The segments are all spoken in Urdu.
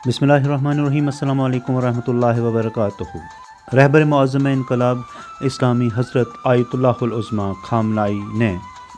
بسم اللہ الرحمن الرحیم۔ السلام علیکم ورحمۃ اللہ وبرکاتہ۔ رہبر معظم انقلاب اسلامی حضرت آیت اللہ العظمیٰ خامنائی نے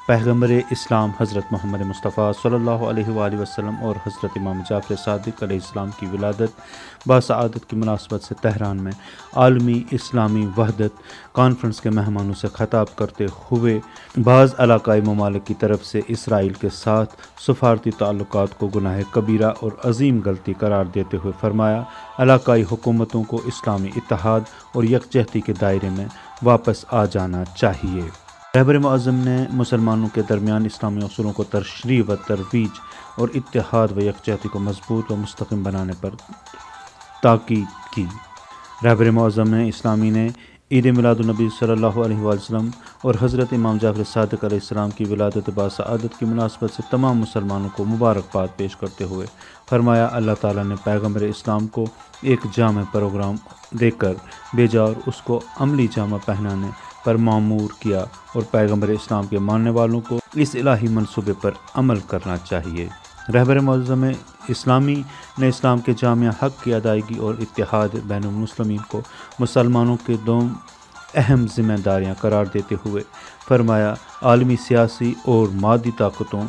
پیغمبر اسلام حضرت محمد مصطفیٰ صلی اللہ علیہ وآلہ وسلم اور حضرت امام جعفر صادق علیہ السلام کی ولادت باسعادت کی مناسبت سے تہران میں عالمی اسلامی وحدت کانفرنس کے مہمانوں سے خطاب کرتے ہوئے بعض علاقائی ممالک کی طرف سے اسرائیل کے ساتھ سفارتی تعلقات کو گناہ کبیرہ اور عظیم غلطی قرار دیتے ہوئے فرمایا، علاقائی حکومتوں کو اسلامی اتحاد اور یکجہتی کے دائرے میں واپس آ جانا چاہیے۔ رہبر معظم نے مسلمانوں کے درمیان اسلامی اصولوں کو تشریح و ترویج اور اتحاد و یکجہتی کو مضبوط و مستحکم بنانے پر تاکید کی۔ رہبر معظم اسلامی نے عید میلاد النبی صلی اللہ علیہ وآلہ وسلم اور حضرت امام جعفر صادق علیہ السلام کی ولادت باسعادت کی مناسبت سے تمام مسلمانوں کو مبارکباد پیش کرتے ہوئے فرمایا، اللہ تعالیٰ نے پیغمبر اسلام کو ایک جامع پروگرام دے کر بھیجا اور اس کو عملی جامہ پہنانے پر مامور کیا، اور پیغمبر اسلام کے ماننے والوں کو اس الہی منصوبے پر عمل کرنا چاہیے۔ رہبر معظم اسلامی نے اسلام کے جامع حق کی ادائیگی اور اتحاد بین المسلمین کو مسلمانوں کے دو اہم ذمہ داریاں قرار دیتے ہوئے فرمایا، عالمی سیاسی اور مادی طاقتوں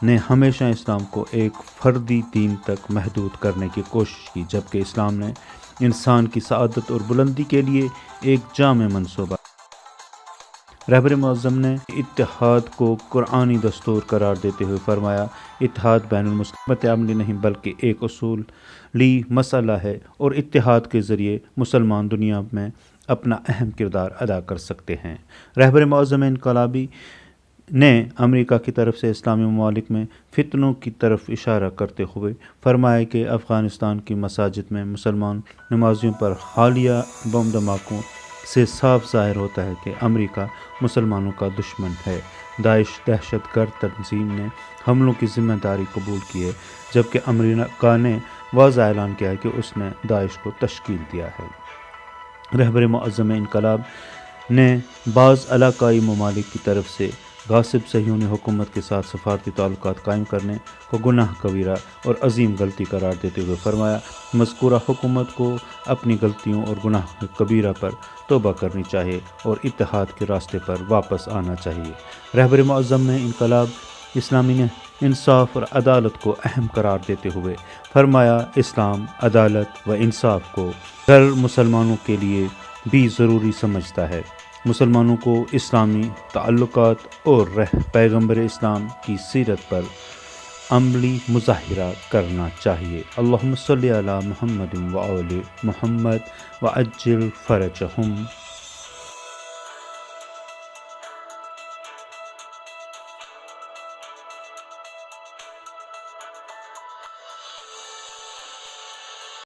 نے ہمیشہ اسلام کو ایک فردی دین تک محدود کرنے کی کوشش کی، جبکہ اسلام نے انسان کی سعادت اور بلندی کے لیے ایک جامع منصوبہ۔ رہبر معظم نے اتحاد کو قرآنی دستور قرار دیتے ہوئے فرمایا، اتحاد بین المسلمت عملی نہیں بلکہ ایک اصولی مسئلہ ہے، اور اتحاد کے ذریعے مسلمان دنیا میں اپنا اہم کردار ادا کر سکتے ہیں۔ رہبر معظم انقلابی نے امریکہ کی طرف سے اسلامی ممالک میں فتنوں کی طرف اشارہ کرتے ہوئے فرمایا کہ افغانستان کی مساجد میں مسلمان نمازیوں پر حالیہ بم دھماکوں سے صاف ظاہر ہوتا ہے کہ امریکہ مسلمانوں کا دشمن ہے۔ داعش دہشت گرد تنظیم نے حملوں کی ذمہ داری قبول کی ہے، جبکہ امریکہ نے واضح اعلان کیا ہے کہ اس نے داعش کو تشکیل دیا ہے۔ رہبر معظم انقلاب نے بعض علاقائی ممالک کی طرف سے غاصب صہیونی حکومت کے ساتھ سفارتی تعلقات قائم کرنے کو گناہ کبیرہ اور عظیم غلطی قرار دیتے ہوئے فرمایا، مذکورہ حکومت کو اپنی غلطیوں اور گناہ کبیرہ پر توبہ کرنی چاہیے اور اتحاد کے راستے پر واپس آنا چاہیے۔ رہبر معظم نے انقلاب اسلامی نے انصاف اور عدالت کو اہم قرار دیتے ہوئے فرمایا، اسلام عدالت و انصاف کو غیر مسلمانوں کے لیے بھی ضروری سمجھتا ہے۔ مسلمانوں کو اسلامی تعلقات اور پیغمبر اسلام کی سیرت پر عملی مظاہرہ کرنا چاہیے۔ اللہم صلی علی محمد و آل محمد وعجل فرجہم۔